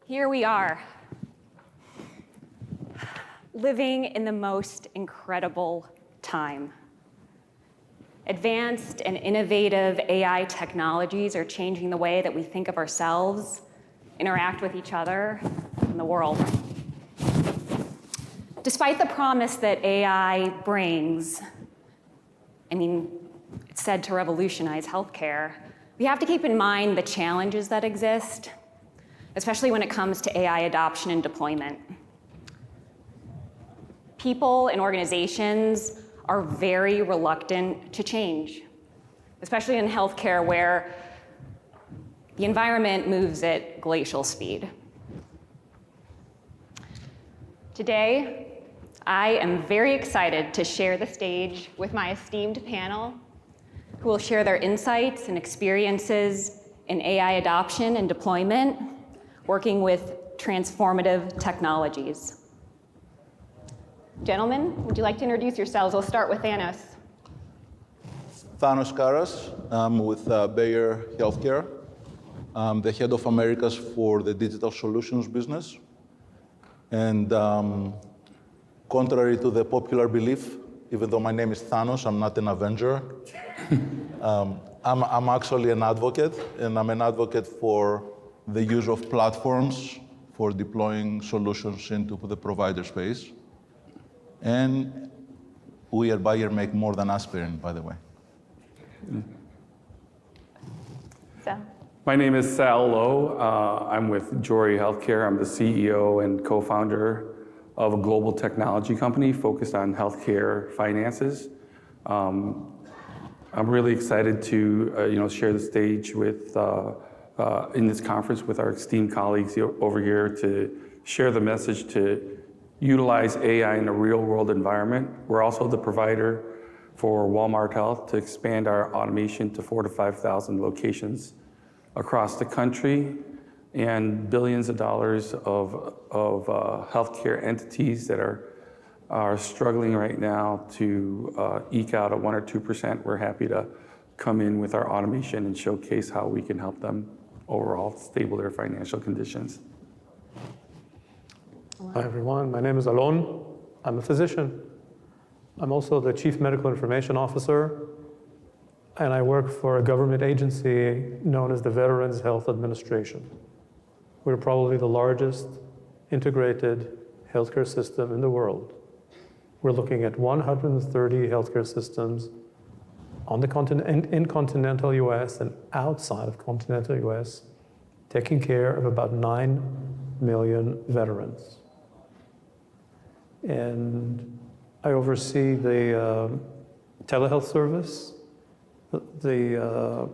Here we are, living in the most incredible time. Advanced and innovative AI technologies are changing the way that we think of ourselves, interact with each other, and the world. Despite the promise that AI brings, it's said to revolutionize healthcare, we have to keep in mind the challenges that exist, especially when it comes to AI adoption and deployment. People and organizations are very reluctant to change, especially in healthcare where the environment moves at glacial speed. Today, I am very excited to share the stage with my esteemed panel, who will share their insights and experiences in AI adoption and deployment, working with transformative technologies. Gentlemen, would you like to introduce yourselves? We'll start with Thanos. Thanos Karras. I'm with Bayer Healthcare. I'm the head of Americas for the digital solutions business. And contrary to the popular belief, even though my name is Thanos, I'm not an Avenger. I'm actually an advocate, and I'm an advocate for the use of platforms for deploying solutions into the provider space. And we at Bayer make more than aspirin, by the way. Sal. My name is Sal Lo. I'm with Jorie Healthcare. I'm the CEO and co-founder of a global technology company focused on healthcare finances. I'm really excited to share the stage with in this conference with our esteemed colleagues over here to share the message to utilize AI in a real-world environment. We're also the provider for Walmart Health to expand our automation to 4,000 to 5,000 locations across the country, and billions of dollars of healthcare entities that are struggling right now to eke out a 1% or 2%. We're happy to come in with our automation and showcase how we can help them overall stable their financial conditions. Hi everyone, my name is Alon. I'm a physician. I'm also the Chief Medical Information Officer, and I work for a government agency known as the Veterans Health Administration. We're probably the largest integrated healthcare system in the world. We're looking at 130 healthcare systems on the continent, in continental US and outside of continental US, taking care of about 9 million veterans. And I oversee the telehealth service, the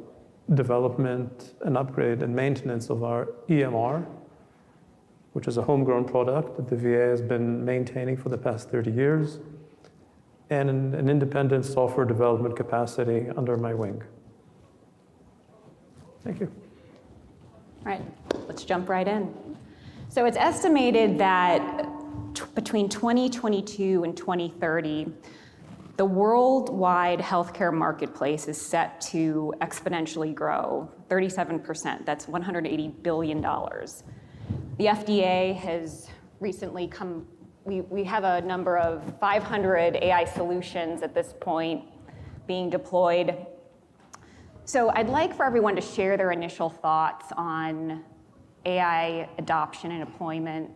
development and upgrade and maintenance of our EMR, which is a homegrown product that the VA has been maintaining for the past 30 years, and an independent software development capacity under my wing. Thank you. All right, let's jump right in. So it's estimated that between 2022 and 2030, the worldwide healthcare marketplace is set to exponentially grow 37%. That's $180 billion. The FDA has recently we have a number of 500 AI solutions at this point being deployed. So I'd like for everyone to share their initial thoughts on AI adoption and deployment,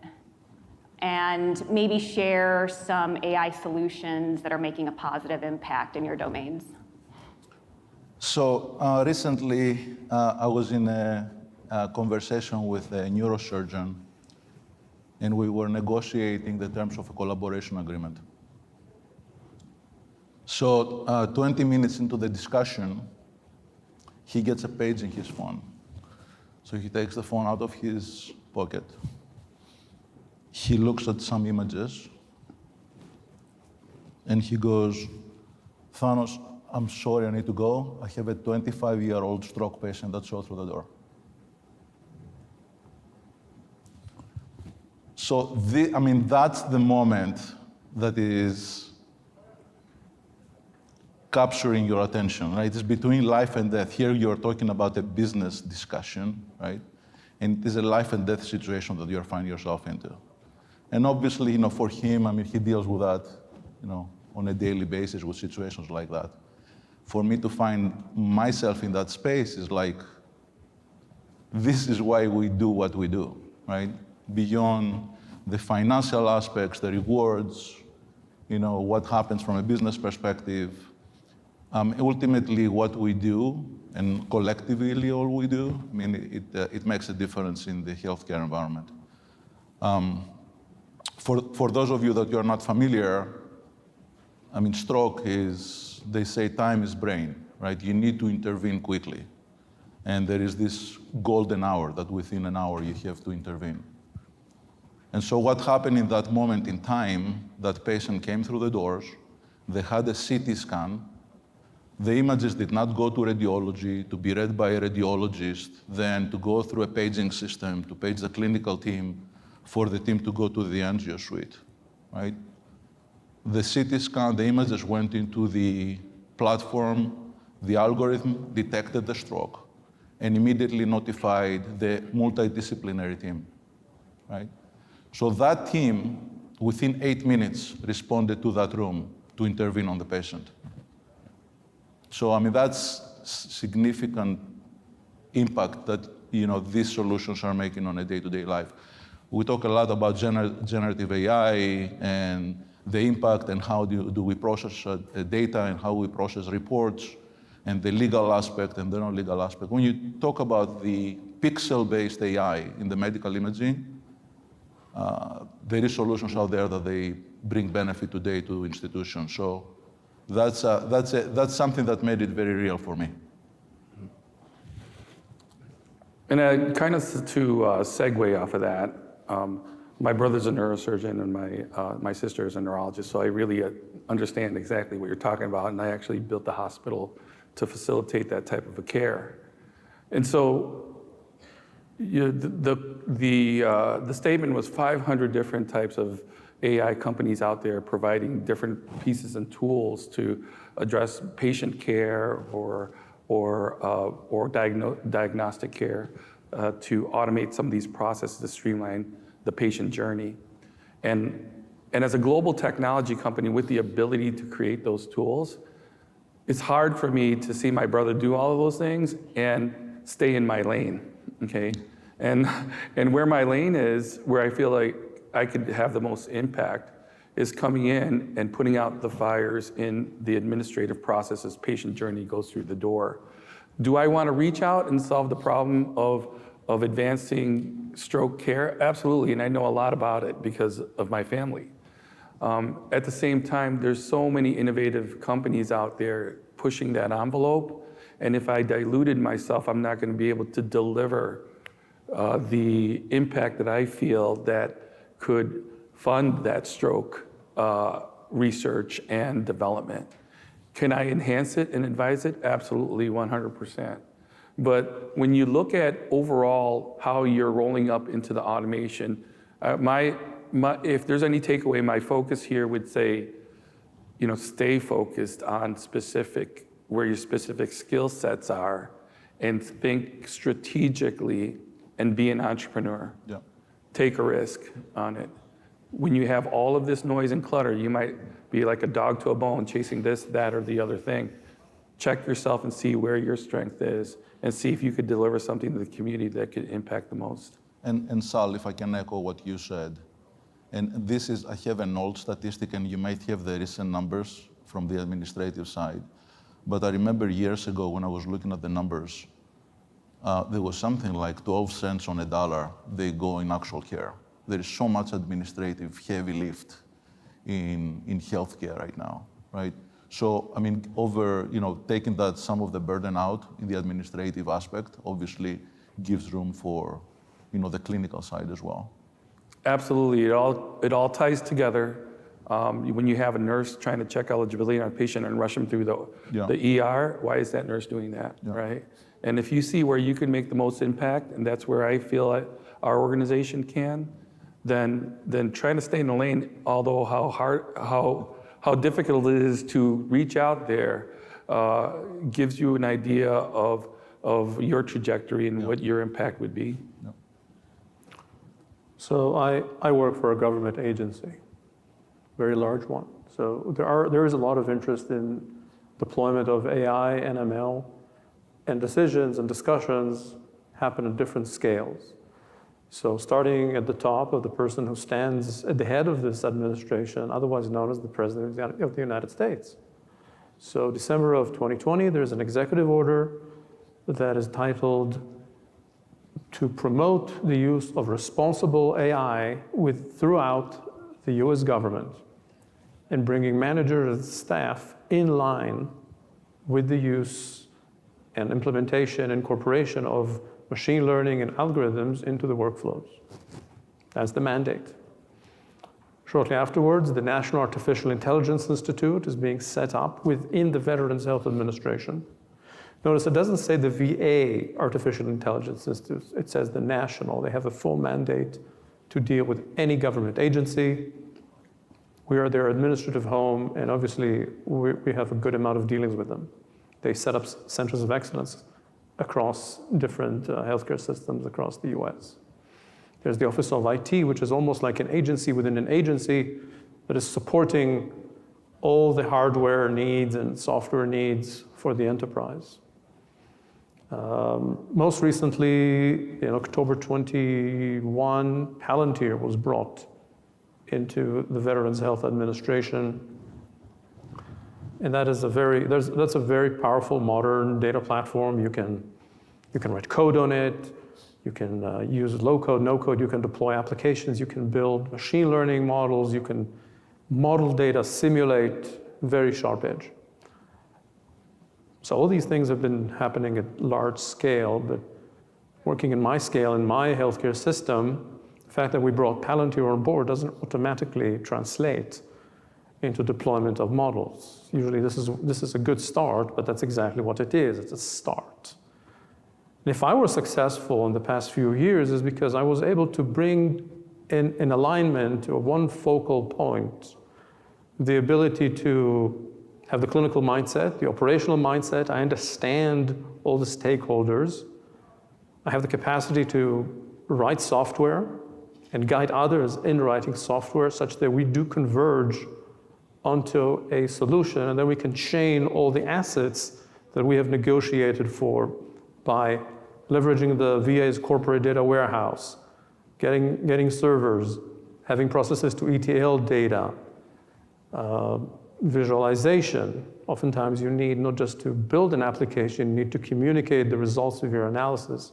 and maybe share some AI solutions that are making a positive impact in your domains. So recently, I was in a conversation with a neurosurgeon, and we were negotiating the terms of a collaboration agreement. So 20 minutes into the discussion, he gets a page in his phone. So he takes the phone out of his pocket. He looks at some images, and he goes, "Thanos, I'm sorry, I need to go. I have a 25-year-old stroke patient that saw through the door." So that's the moment that is capturing your attention, right? It's between life and death. Here you're talking about a business discussion, right? And it is a life and death situation that you're finding yourself into. And obviously, for him, I mean, he deals with that, on a daily basis with situations like that. For me to find myself in that space is like, this is why we do what we do, right? Beyond the financial aspects, the rewards, what happens from a business perspective, ultimately what we do, and collectively all we do, I mean, it makes a difference in the healthcare environment. For those of you that you're not familiar, I mean, stroke is, they say time is brain, right? You need to intervene quickly. And there is this golden hour that within an hour you have to intervene. And so what happened in that moment in time, that patient came through the doors, they had a CT scan, the images did not go to radiology, to be read by a radiologist, then to go through a paging system, to page the clinical team, for the team to go to the angio suite, right? The CT scan, the images went into the platform, the algorithm detected the stroke, and immediately notified the multidisciplinary team, right? So that team, within 8 minutes, responded to that room to intervene on the patient. So, I mean, that's significant impact that, these solutions are making on a day-to-day life. We talk a lot about generative AI and the impact and how do we process data and how we process reports and the legal aspect and the non-legal aspect. When you talk about the pixel-based AI in the medical imaging, there is solutions out there that they bring benefit today to institutions. So that's something that made it very real for me. And kind of to segue off of that, my brother's a neurosurgeon and my sister is a neurologist, so I really understand exactly what you're talking about, and I actually built the hospital to facilitate that type of a care. And so the statement was 500 different types of AI companies out there providing different pieces and tools to address patient care or diagnostic care to automate some of these processes to streamline the patient journey. And as a global technology company with the ability to create those tools, it's hard for me to see my brother do all of those things and stay in my lane, okay? And where my lane is, where I feel like I could have the most impact, is coming in and putting out the fires in the administrative process as patient journey goes through the door. Do I want to reach out and solve the problem of advancing stroke care? Absolutely, and I know a lot about it because of my family. At the same time, there's so many innovative companies out there pushing that envelope, and if I diluted myself, I'm not going to be able to deliver the impact that I feel that could fund that stroke research and development. Can I enhance it and advise it? Absolutely, 100%. But when you look at overall how you're rolling up into the automation, if there's any takeaway, my focus here would say, stay focused on where your specific skill sets are, and think strategically and be an entrepreneur. Yeah. Take a risk on it. When you have all of this noise and clutter, you might be like a dog to a bone chasing this, that, or the other thing. Check yourself and see where your strength is and see if you could deliver something to the community that could impact the most. And Sal, if I can echo what you said, and this is, I have an old statistic and you might have the recent numbers from the administrative side, but I remember years ago when I was looking at the numbers, there was something like 12 cents on a dollar they go in actual care. There is so much administrative heavy lift in healthcare right now, right? So, I mean, taking that some of the burden out in the administrative aspect obviously gives room for, the clinical side as well. Absolutely, it all ties together. When you have a nurse trying to check eligibility on a patient and rush them through the ER, why is that nurse doing that, right? And if you see where you can make the most impact, and that's where I feel like our organization can, then trying to stay in the lane, although how difficult it is to reach out there, gives you an idea of your trajectory and what your impact would be. So I work for a government agency, very large one. So there is a lot of interest in deployment of AI and ML, and decisions and discussions happen at different scales. So starting at the top of the person who stands at the head of this administration, otherwise known as the President of the United States. So December of 2020, there's an executive order that is titled to promote the use of responsible AI throughout the US government and bringing managers and staff in line with the use and implementation and incorporation of machine learning and algorithms into the workflows. That's the mandate. Shortly afterwards, the National Artificial Intelligence Institute is being set up within the Veterans Health Administration. Notice it doesn't say the VA Artificial Intelligence Institute, it says the national. They have a full mandate to deal with any government agency. We are their administrative home, and obviously we have a good amount of dealings with them. They set up centers of excellence across different healthcare systems across the US. There's the Office of IT, which is almost like an agency within an agency that is supporting all the hardware needs and software needs for the enterprise. Most recently, in October 21, Palantir was brought into the Veterans Health Administration. And that's a very powerful modern data platform. You can write code on it. You can use low code, no code. You can deploy applications. You can build machine learning models. You can model data, simulate, very sharp edge. So all these things have been happening at large scale, but working in my scale, in my healthcare system, the fact that we brought Palantir on board doesn't automatically translate into deployment of models. Usually this is a good start, but that's exactly what it is. It's a start. And if I were successful in the past few years, is because I was able to bring in alignment to one focal point, the ability to have the clinical mindset, the operational mindset. I understand all the stakeholders. I have the capacity to write software and guide others in writing software such that we do converge onto a solution, and then we can chain all the assets that we have negotiated for by leveraging the VA's corporate data warehouse, getting servers, having processes to ETL data, visualization. Oftentimes you need not just to build an application, you need to communicate the results of your analysis,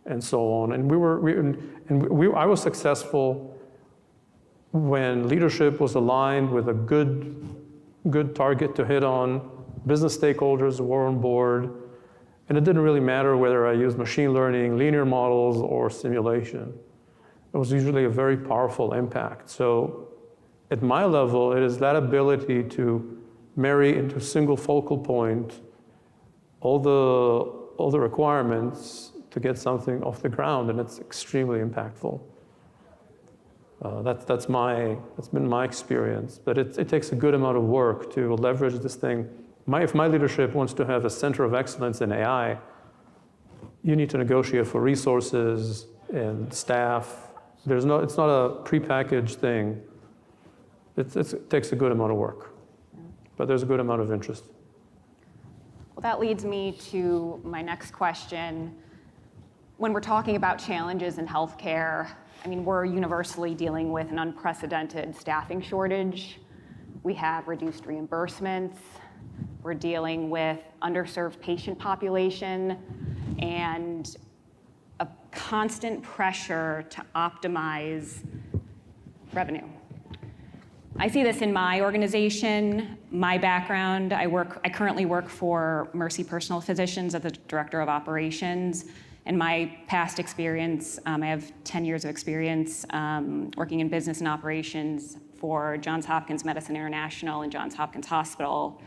and so on. And I was successful when leadership was aligned with a good target to hit on, business stakeholders were on board, and it didn't really matter whether I used machine learning, linear models, or simulation. It was usually a very powerful impact. So at my level, it is that ability to marry into a single focal point all the requirements to get something off the ground, and it's extremely impactful. That's been my experience, but it takes a good amount of work to leverage this thing. If my leadership wants to have a center of excellence in AI, you need to negotiate for resources and staff. It's not a prepackaged thing. It takes a good amount of work, but there's a good amount of interest. Well, that leads me to my next question. When we're talking about challenges in healthcare, I mean, we're universally dealing with an unprecedented staffing shortage. We have reduced reimbursements. We're dealing with underserved patient population and a constant pressure to optimize revenue. I see this in my organization, my background. I currently work for Mercy Personal Physicians as the Director of Operations. In my past experience, I have 10 years of experience working in business and operations for Johns Hopkins Medicine International and Johns Hopkins Hospital.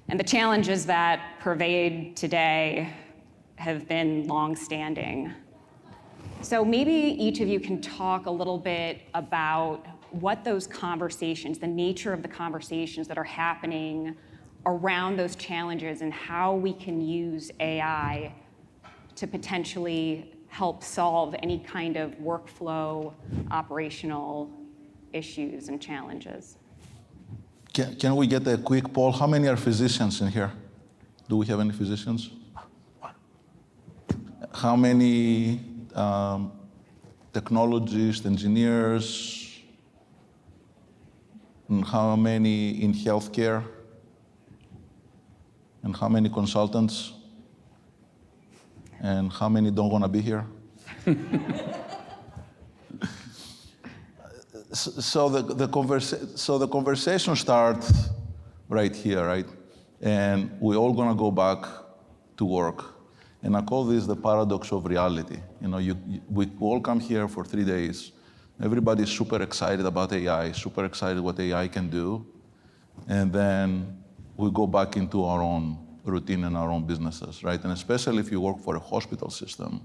And the challenges that pervade today have been long-standing. So maybe each of you can talk a little bit about what those conversations, the nature of the conversations that are happening around those challenges and how we can use AI to potentially help solve any kind of workflow, operational issues and challenges. Can we get a quick poll? How many are physicians in here? Do we have any physicians? How many technologists, engineers, and how many in healthcare? And how many consultants? And how many don't want to be here? So the conversation starts right here, right? And we're all gonna go back to work. And I call this the paradox of reality. You know, we all come here for 3 days. Everybody's super excited about AI, super excited what AI can do. And then we go back into our own routine and our own businesses, right? And especially if you work for a hospital system,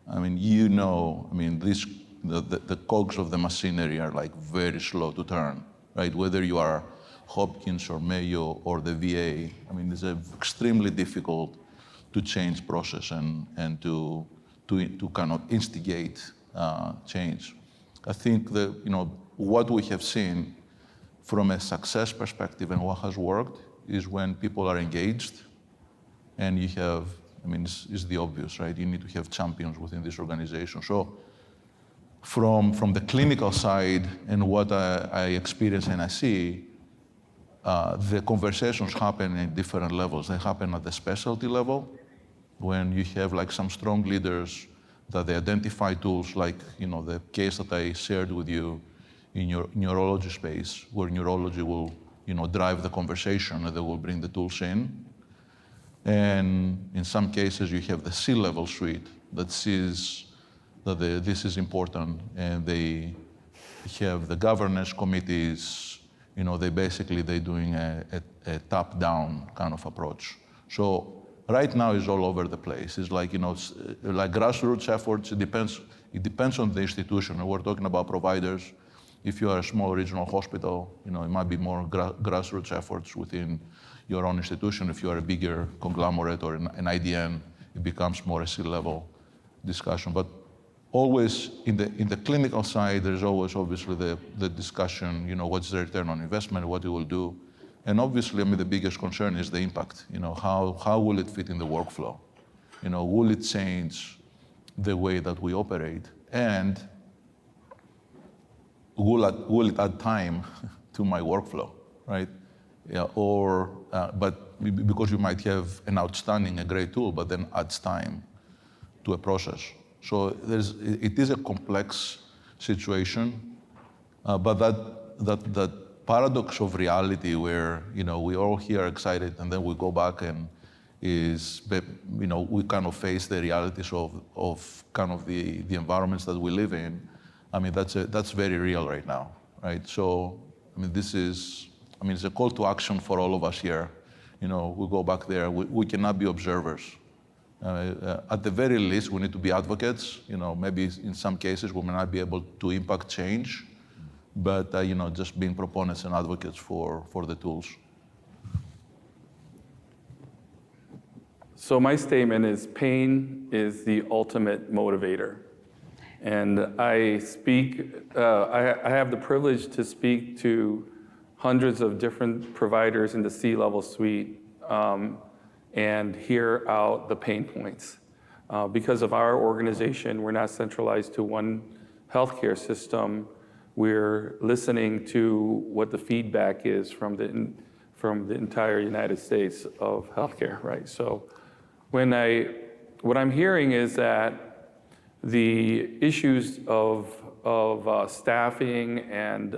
I mean, you know, I mean, the cogs of the machinery are like very slow to turn, right? Whether you are Hopkins or Mayo or the VA, I mean, it's extremely difficult to change process and to kind of instigate change. I think that, you know, what we have seen from a success perspective and what has worked is when people are engaged and you have, I mean, it's the obvious, right? You need to have champions within this organization. So from the clinical side and what I experience and I see, the conversations happen at different levels. They happen at the specialty level, when you have like some strong leaders that they identify tools like, you know, the case that I shared with you in your neurology space, where neurology will, you know, drive the conversation and they will bring the tools in. And in some cases, you have the C-level suite that sees that this is important, and they have the governance committees, you know, they're doing a top-down kind of approach. So right now it's all over the place. It's like, you know, it's like grassroots efforts. It depends on the institution. And we're talking about providers. If you are a small regional hospital, you know, it might be more grassroots efforts within your own institution. If you are a bigger conglomerate or an IDN, it becomes more a C-level discussion. But always in the clinical side, there's always obviously the discussion, you know, what's the return on investment, what it will do. And obviously, I mean, the biggest concern is the impact. You know, how will it fit in the workflow? You know, will it change the way that we operate? And will it add time to my workflow, right? Yeah, but because you might have an outstanding, a great tool, but then adds time to a process. So it is a complex situation, but that paradox of reality where, you know, we all here excited and then we go back and you know, we kind of face the realities of kind of the environments that we live in. I mean, that's very real right now, right? So, I mean, it's a call to action for all of us here. You know, we go back there, we cannot be observers. At the very least, we need to be advocates. You know, maybe in some cases we may not be able to impact change, but you know, just being proponents and advocates for the tools. So my statement is pain is the ultimate motivator. And I have the privilege to speak to hundreds of different providers in the C-level suite and hear out the pain points. Because of our organization, we're not centralized to one healthcare system. We're listening to what the feedback is from the entire United States of healthcare, right? So what I'm hearing is that the issues of staffing and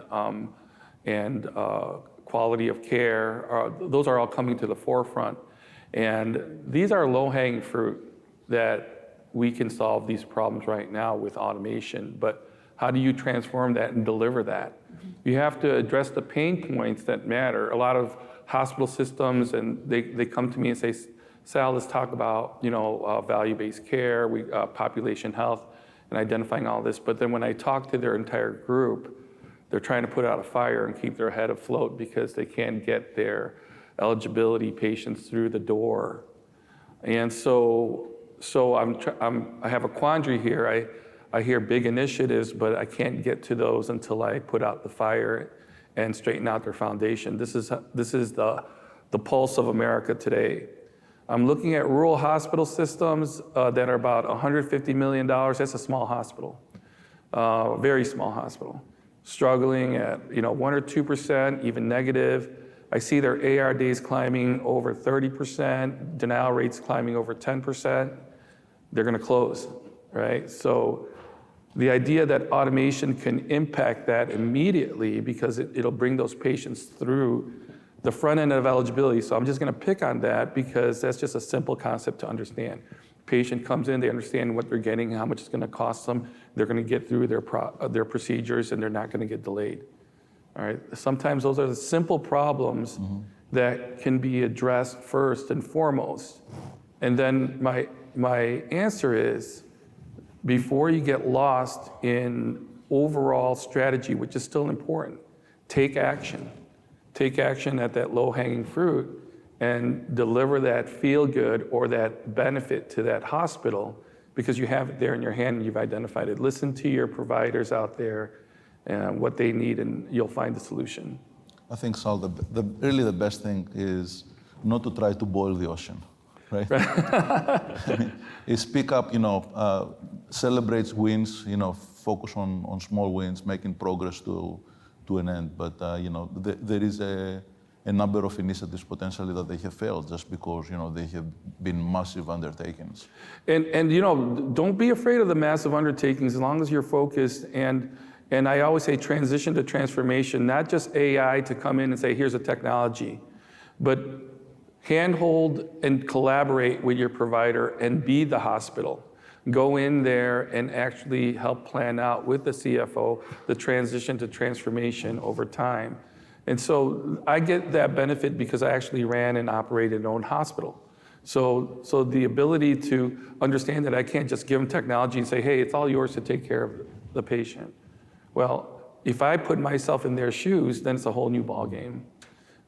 quality of care, those are all coming to the forefront. And these are low-hanging fruit that we can solve these problems right now with automation. But how do you transform that and deliver that? You have to address the pain points that matter. A lot of hospital systems, and they come to me and say, Sal, let's talk about, you know, value-based care, population health, and identifying all this. But then when I talk to their entire group, they're trying to put out a fire and keep their head afloat because they can't get their eligibility patients through the door. And so So I have a quandary here. I hear big initiatives, but I can't get to those until I put out the fire and straighten out their foundation. This is the pulse of America today. I'm looking at rural hospital systems that are about $150 million. That's a small hospital, very small hospital, struggling at 1 or 2%, even negative. I see their AR days climbing over 30%, denial rates climbing over 10%. They're going to close, right? So the idea that automation can impact that immediately because it'll bring those patients through the front end of eligibility. So I'm just going to pick on that because that's just a simple concept to understand. Patient comes in, they understand what they're getting, how much it's going to cost them. They're going to get through their procedures, and they're not going to get delayed. All right. Sometimes those are the simple problems that can be addressed first and foremost. And then my answer is, before you get lost in overall strategy, which is still important, take action. Take action at that low-hanging fruit and deliver that feel-good or that benefit to that hospital because you have it there in your hand and you've identified it. Listen to your providers out there and what they need, and you'll find the solution. I think, Sal, really the best thing is not to try to boil the ocean, right? I mean, is pick up, celebrates wins, focus on small wins, making progress to an end. But, there is a number of initiatives potentially that they have failed just because, they have been massive undertakings. And don't be afraid of the massive undertakings as long as you're focused. And I always say transition to transformation, not just AI to come in and say, here's a technology, but handhold and collaborate with your provider and be the hospital. Go in there and actually help plan out with the CFO the transition to transformation over time. And so I get that benefit because I actually ran and operated an own hospital. So the ability to understand that I can't just give them technology and say, hey, it's all yours to take care of the patient. Well, if I put myself in their shoes, then it's a whole new ballgame.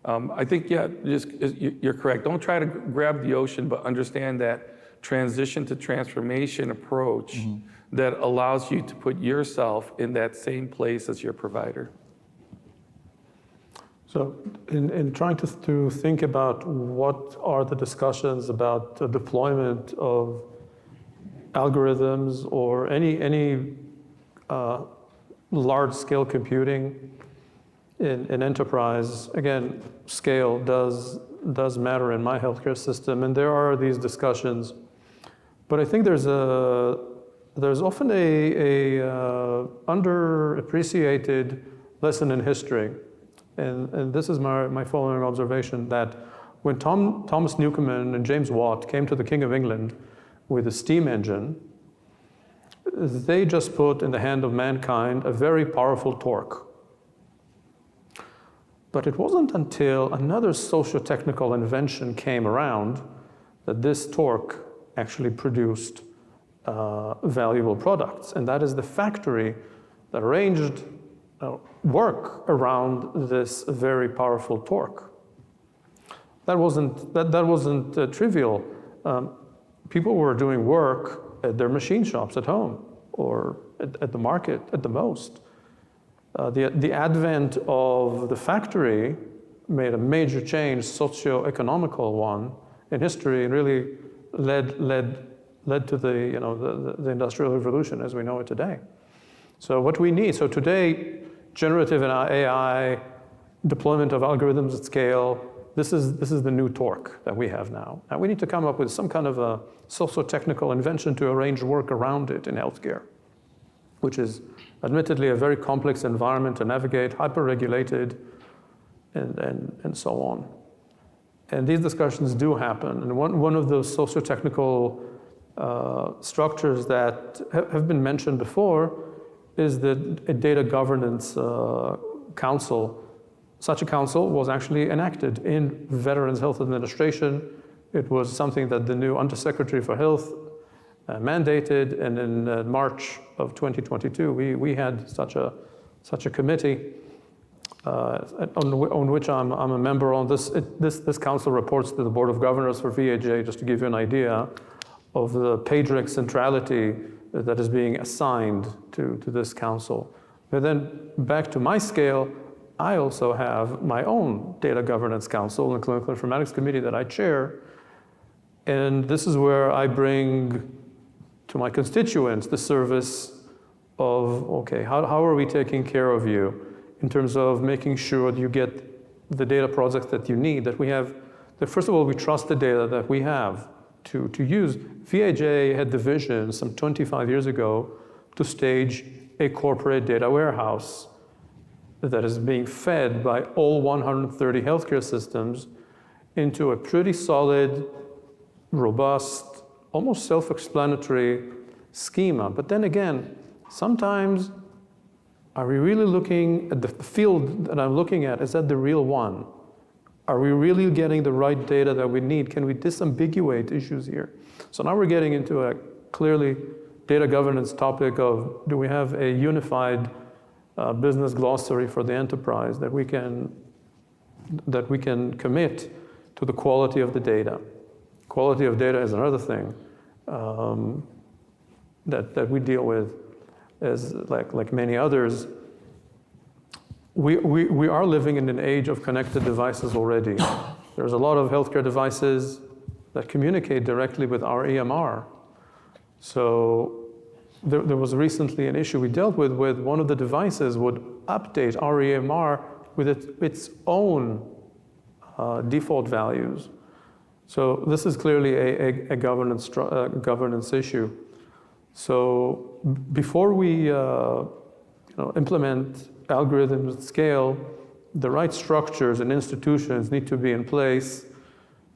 I think, you're correct. Don't try to grab the ocean, but understand that transition to transformation approach that allows you to put yourself in that same place as your provider. So in trying to think about what are the discussions about the deployment of algorithms or any large-scale computing in enterprise, again, scale does matter in my healthcare system, and there are these discussions. But I think there's often a underappreciated lesson in history, and this is my following observation, that when Thomas Newcomen and James Watt came to the King of England with a steam engine, they just put in the hand of mankind a very powerful torque. But it wasn't until another socio-technical invention came around that this torque actually produced valuable products. And that is the factory that arranged work around this very powerful torque. That wasn't trivial. People were doing work at their machine shops at home or at the market at the most. The advent of the factory made a major change, socio-economical one, in history, and really led to the Industrial Revolution as we know it today. So what we need, so today, generative and AI, deployment of algorithms at scale, this is the new torque that we have now. And we need to come up with some kind of a socio-technical invention to arrange work around it in healthcare, which is admittedly a very complex environment to navigate, hyper-regulated, and so on. And these discussions do happen. And one of those socio-technical structures that have been mentioned before is a data governance council. Such a council was actually enacted in Veterans Health Administration. It was something that the new Undersecretary for Health mandated, and in March of 2022, we had such a committee on which I'm a member on. This council reports to the Board of Governors for VHA, just to give you an idea of the PagerDuty centrality that is being assigned to this council. But then back to my scale, I also have my own data governance council and clinical informatics committee that I chair. And this is where I bring to my constituents the service of, okay, how are we taking care of you in terms of making sure that you get the data projects that you need, that we have, that first of all, we trust the data that we have to use. VAJ had the vision some 25 years ago to stage a corporate data warehouse that is being fed by all 130 healthcare systems into a pretty solid, robust, almost self-explanatory schema. But then again, sometimes, are we really looking at the field that I'm looking at? Is that the real one? Are we really getting the right data that we need? Can we disambiguate issues here? So now we're getting into a clearly data governance topic of, do we have a unified business glossary for the enterprise that we can commit to the quality of the data? Quality of data is another thing that we deal with, as like many others. We are living in an age of connected devices already. There's a lot of healthcare devices that communicate directly with our EMR. So there was recently an issue we dealt with one of the devices would update our EMR with its own default values. So this is clearly a governance issue. So before we implement algorithms at scale, the right structures and institutions need to be in place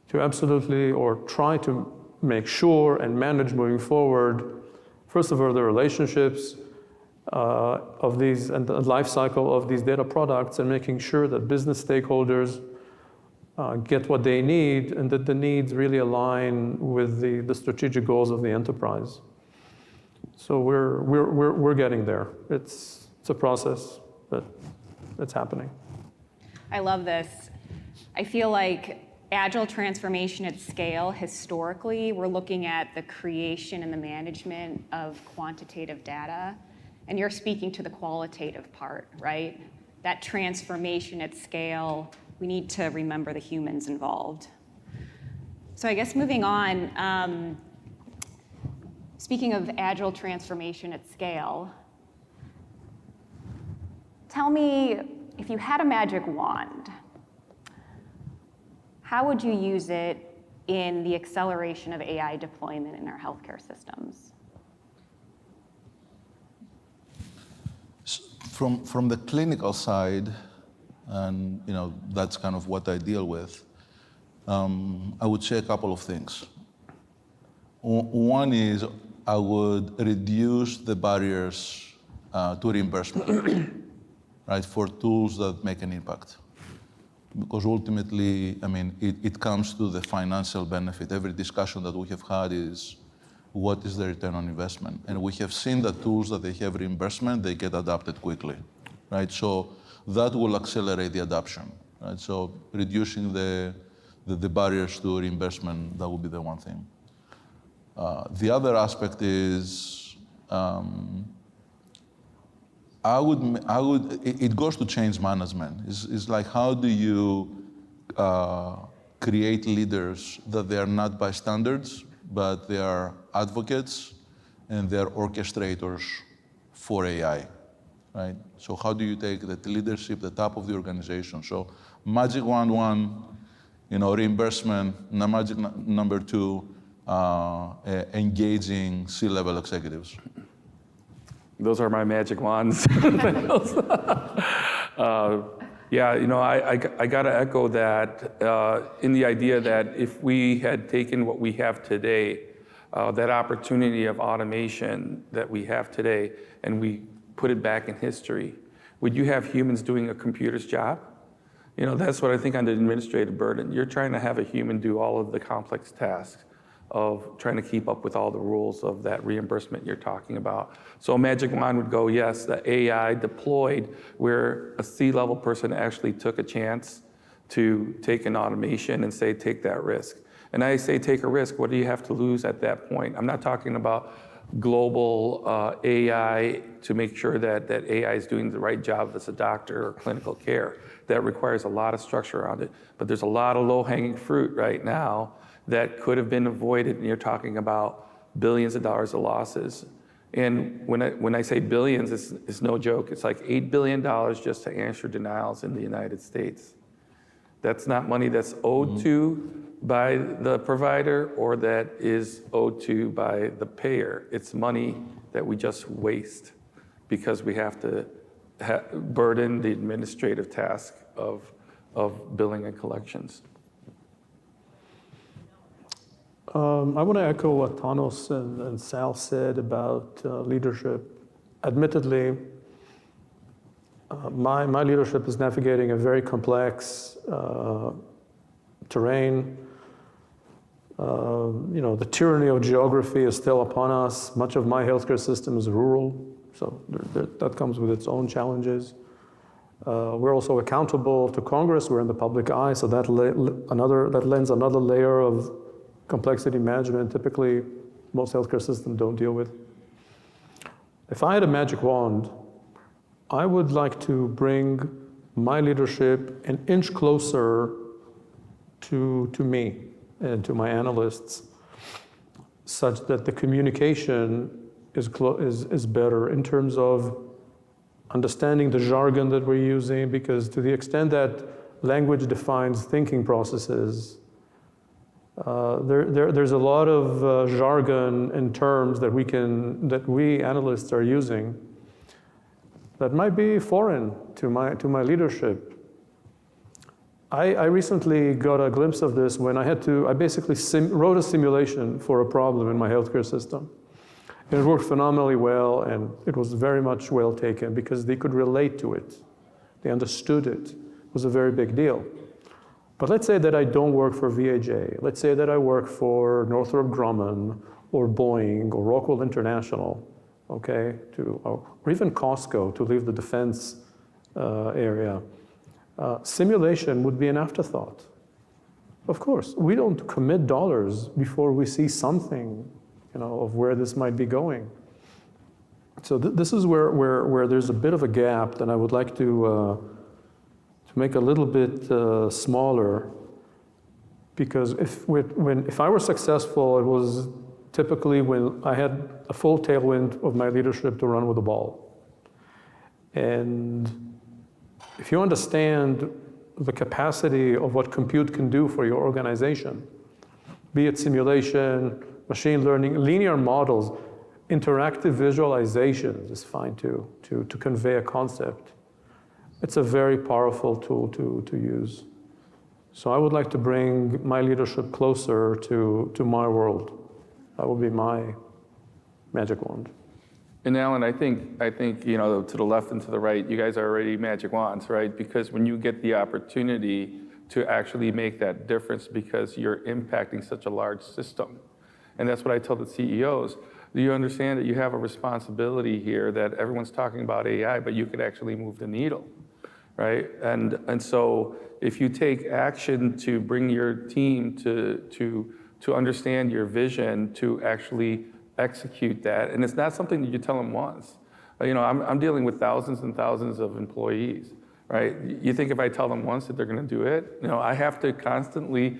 to absolutely, or try to make sure and manage moving forward, first of all, the relationships of these and the life cycle of these data products, and making sure that business stakeholders get what they need, and that the needs really align with the strategic goals of the enterprise. So we're getting there. It's a process, but it's happening. I love this. I feel like agile transformation at scale, historically, we're looking at the creation and the management of quantitative data, and you're speaking to the qualitative part, right? That transformation at scale, we need to remember the humans involved. So I guess moving on, speaking of agile transformation at scale, tell me, if you had a magic wand, how would you use it in the acceleration of AI deployment in our healthcare systems? From the clinical side, and that's kind of what I deal with, I would say a couple of things. One is I would reduce the barriers to reimbursement, right, for tools that make an impact. Because ultimately, it comes to the financial benefit. Every discussion that we have had is, what is the return on investment? And we have seen that tools that they have reimbursement, they get adopted quickly, right? So that will accelerate the adoption, right? So reducing the barriers to reimbursement, that would be the one thing. The other aspect is, it goes to change management. It's like, how do you create leaders that they are not bystanders, but they are advocates and they are orchestrators for AI, right? So how do you take that leadership, the top of the organization? So magic wand one, reimbursement. Magic number two, engaging C-level executives. Those are my magic wands. I got to echo that in the idea that if we had taken what we have today, that opportunity of automation that we have today, and we put it back in history, would you have humans doing a computer's job? That's what I think on the administrative burden. You're trying to have a human do all of the complex tasks of trying to keep up with all the rules of that reimbursement you're talking about. So a magic wand would go, yes, the AI deployed where a C-level person actually took a chance to take an automation and say, take that risk. And I say take a risk. What do you have to lose at that point? I'm not talking about global AI to make sure that AI is doing the right job as a doctor or clinical care. That requires a lot of structure around it. But there's a lot of low-hanging fruit right now that could have been avoided, and you're talking about billions of dollars of losses. And when I say billions, it's no joke. It's like $8 billion just to answer denials in the United States. That's not money that's owed to by the provider or that is owed to by the payer. It's money that we just waste because we have to burden the administrative task of billing and collections. I want to echo what Thanos and Sal said about leadership. Admittedly, my leadership is navigating a very complex terrain. The tyranny of geography is still upon us. Much of my healthcare system is rural, so that comes with its own challenges. We're also accountable to Congress. We're in the public eye, so that lends another layer of complexity management typically most healthcare systems don't deal with. If I had a magic wand, I would like to bring my leadership an inch closer to me and to my analysts, such that the communication is better in terms of understanding the jargon that we're using, because to the extent that language defines thinking processes, there's a lot of jargon and terms that we analysts are using that might be foreign to my leadership. I recently got a glimpse of this when I basically wrote a simulation for a problem in my healthcare system. And it worked phenomenally well, and it was very much well taken because they could relate to it. They understood it. It was a very big deal. But let's say that I don't work for VAJ. Let's say that I work for Northrop Grumman or Boeing or Rockwell International, okay, or even Costco, to leave the defense area. Simulation would be an afterthought. Of course, we don't commit dollars before we see something, of where this might be going. So this is where there's a bit of a gap that I would like to make a little bit smaller, because if I were successful, it was typically when I had a full tailwind of my leadership to run with the ball. And if you understand the capacity of what compute can do for your organization, be it simulation, machine learning, linear models, interactive visualizations is fine too, to convey a concept. It's a very powerful tool to use. So I would like to bring my leadership closer to my world. That would be my magic wand. And Alon, I think to the left and to the right, you guys are already magic wands, right? Because when you get the opportunity to actually make that difference because you're impacting such a large system. And that's what I tell the CEOs. Do you understand that you have a responsibility here, that everyone's talking about AI, but you could actually move the needle, right? And so if you take action to bring your team to understand your vision, to actually execute that, and it's not something that you tell them once. I'm dealing with thousands and thousands of employees, right? You think if I tell them once that they're going to do it? I have to constantly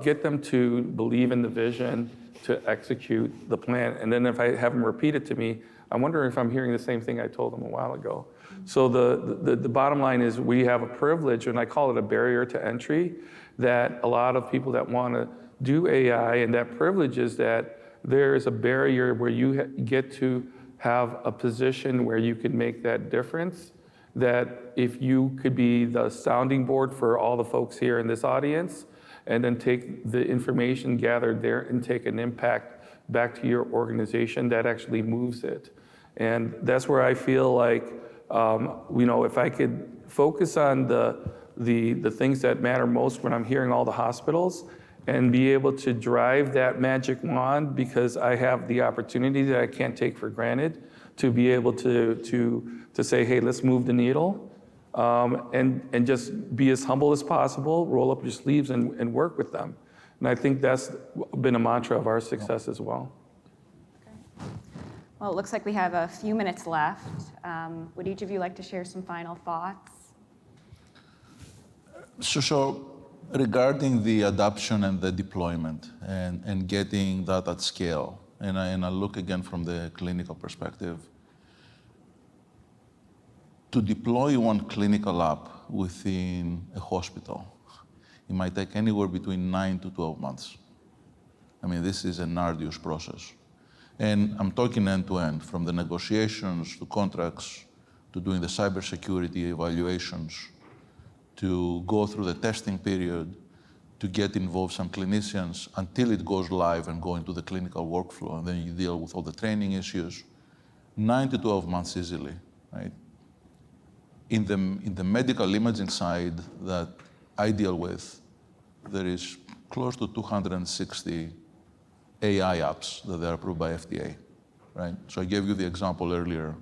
get them to believe in the vision, to execute the plan. And then if I have them repeat it to me, I'm wondering if I'm hearing the same thing I told them a while ago. So the bottom line is we have a privilege, and I call it a barrier to entry, that a lot of people that want to do AI, and that privilege is that there is a barrier where you get to have a position where you can make that difference, that if you could be the sounding board for all the folks here in this audience, and then take the information gathered there and take an impact back to your organization, that actually moves it. And that's where I feel like, if I could focus on the things that matter most when I'm hearing all the hospitals, and be able to drive that magic wand, because I have the opportunity that I can't take for granted to be able to say, hey, let's move the needle, and just be as humble as possible, roll up your sleeves and work with them. And I think that's been a mantra of our success as well. Well, it looks like we have a few minutes left. Would each of you like to share some final thoughts? So regarding the adoption and the deployment and getting that at scale, and I look again from the clinical perspective, to deploy one clinical app within a hospital, it might take anywhere between 9 to 12 months. I mean, this is an arduous process. And I'm talking end to end, from the negotiations to contracts, to doing the cybersecurity evaluations, to go through the testing period, to get involved some clinicians until it goes live and go into the clinical workflow, and then you deal with all the training issues. 9 to 12 months easily, right? In the medical imaging side that I deal with, there is close to 260 AI apps that are approved by FDA, right? So I gave you the example earlier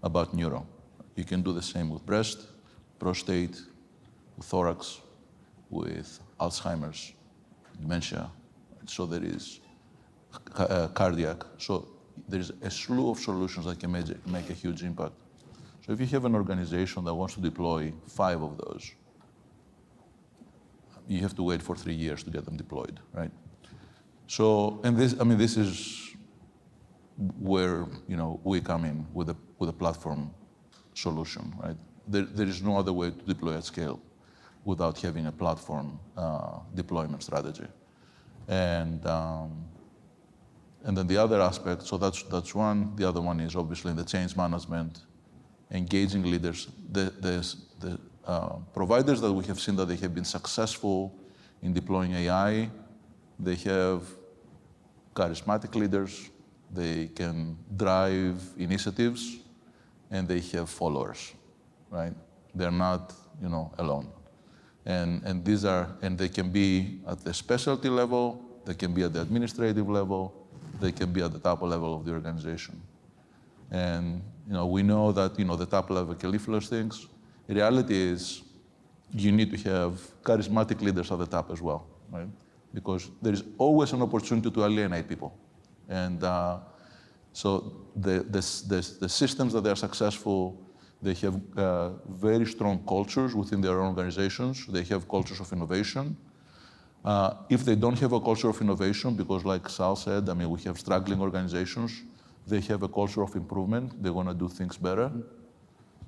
about neuro. You can do the same with breast, prostate, with thorax, with Alzheimer's, dementia. So there is cardiac. So there's a slew of solutions that can make a huge impact. So if you have an organization that wants to deploy 5 of those, you have to wait for 3 years to get them deployed, right? So, and this, I mean, this is where, you know, we come in with a platform solution, right? There is no other way to deploy at scale without having a platform deployment strategy. And then the other aspect, so that's one. The other one is obviously the change management, engaging leaders. The providers that we have seen that they have been successful in deploying AI, they have charismatic leaders, they can drive initiatives, and they have followers, right? They're not, you know, alone. And these are, and they can be at the specialty level, they can be at the administrative level, they can be at the top level of the organization. And, you know, we know that, you know, the top level can lift those things. The reality is you need to have charismatic leaders at the top as well, right? Because there is always an opportunity to alienate people. And so the systems that are successful, they have very strong cultures within their own organizations. They have cultures of innovation. If they don't have a culture of innovation, because like Sal said, I mean, we have struggling organizations, they have a culture of improvement. They want to do things better.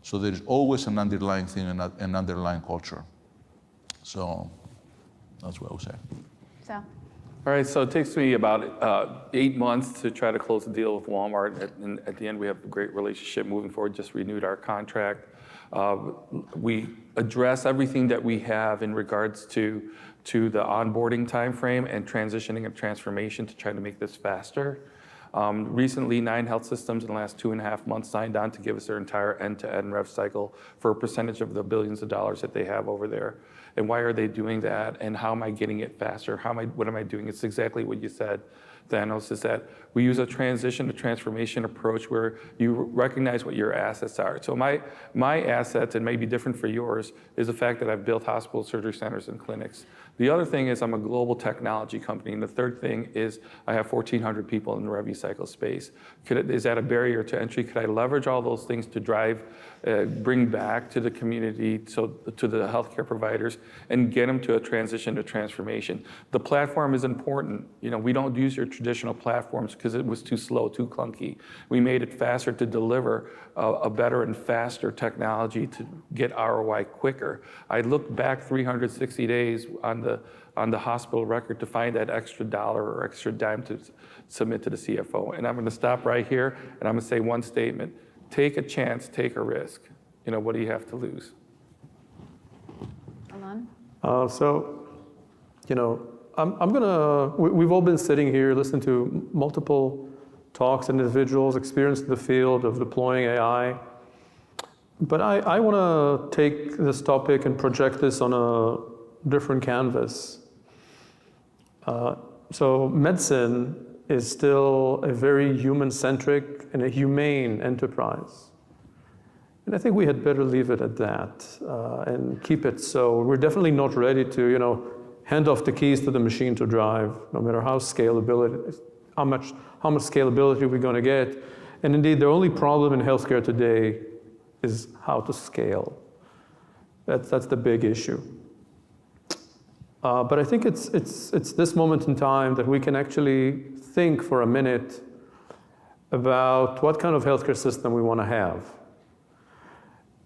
So there is always an underlying thing and an underlying culture. So that's what I would say. So, All right, so it takes me about 8 months to try to close a deal with Walmart. And at the end, we have a great relationship moving forward, just renewed our contract. We address everything that we have in regards to the onboarding timeframe and transitioning and transformation to try to make this faster. Recently, 9 health systems in the last 2.5 months signed on to give us their entire end-to-end rev cycle for a percentage of the billions of dollars that they have over there. And why are they doing that? And how am I getting it faster? What am I doing? It's exactly what you said, Thanos, is that we use a transition to transformation approach where you recognize what your assets are. So my assets, and maybe different for yours, is the fact that I've built hospital surgery centers and clinics. The other thing is I'm a global technology company. And the third thing is I have 1,400 people in the revenue cycle space. Is that a barrier to entry? Could I leverage all those things to drive, bring back to the community, so to the healthcare providers, and get them to a transition to transformation? The platform is important. You know, we don't use your traditional platforms because it was too slow, too clunky. We made it faster to deliver a better and faster technology to get ROI quicker. I looked back 360 days on the hospital record to find that extra dollar or extra dime to submit to the CFO. And I'm going to stop right here, and I'm going to say one statement. Take a chance, take a risk. You know, what do you have to lose? Alon? So, you know, we've all been sitting here listening to multiple talks and individuals experienced in the field of deploying AI. But I want to take this topic and project this on a different canvas. So medicine is still a very human-centric and a humane enterprise. And I think we had better leave it at that and keep it so. We're definitely not ready to, you know, hand off the keys to the machine to drive, no matter how much scalability we're going to get. And indeed, the only problem in healthcare today is how to scale. That's the big issue. But I think it's this moment in time that we can actually think for a minute about what kind of healthcare system we want to have.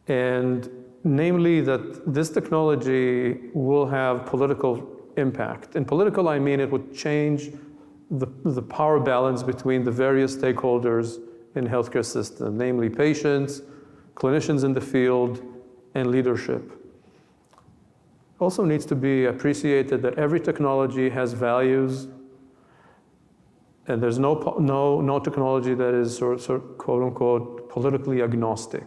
And namely that this technology will have political impact. In political, I mean it would change the power balance between the various stakeholders in healthcare system, namely patients, clinicians in the field, and leadership. Also needs to be appreciated that every technology has values, and there's no technology that is sort of quote unquote politically agnostic.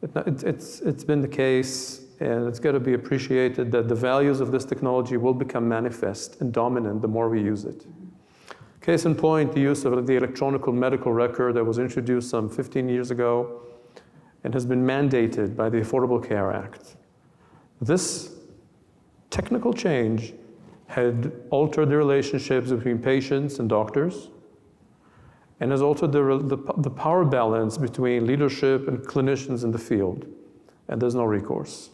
It's been the case, and it's got to be appreciated that the values of this technology will become manifest and dominant the more we use it. Case in point, the use of the electronic medical record that was introduced some 15 years ago and has been mandated by the Affordable Care Act. This technical change had altered the relationships between patients and doctors, and has altered the power balance between leadership and clinicians in the field, and there's no recourse.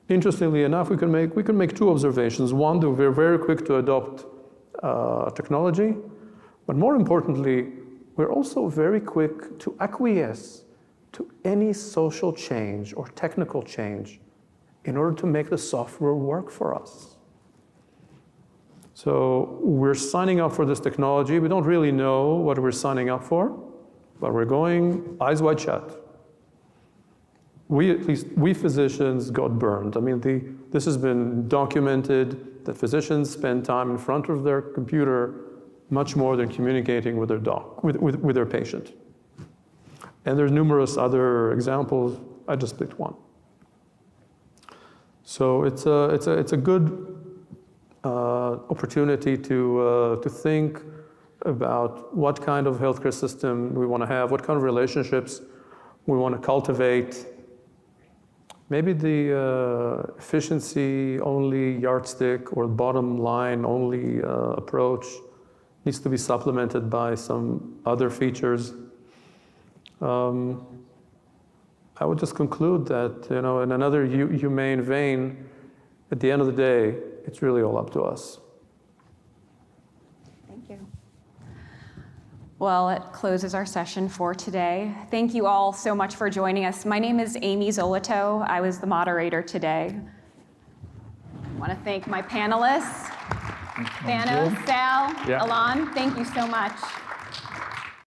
Interestingly enough, we can make two observations. One, that we're very quick to adopt technology, but more importantly, we're also very quick to acquiesce to any social change or technical change in order to make the software work for us. So we're signing up for this technology. We don't really know what we're signing up for, but we're going eyes wide shut. We physicians got burned. I mean, this has been documented that physicians spend time in front of their computer much more than communicating with their their patient. And there's numerous other examples. I just picked one. So it's a good opportunity to think about what kind of healthcare system we want to have, what kind of relationships we want to cultivate. Maybe the efficiency-only yardstick or bottom line-only approach needs to be supplemented by some other features. I would just conclude that, in another humane vein, at the end of the day, it's really all up to us. Thank you. Well, it closes our session for today. Thank you all so much for joining us. My name is Amy Zolotow. I was the moderator today. I want to thank my panelists, Thanos, Sal, Alon. Thank you so much.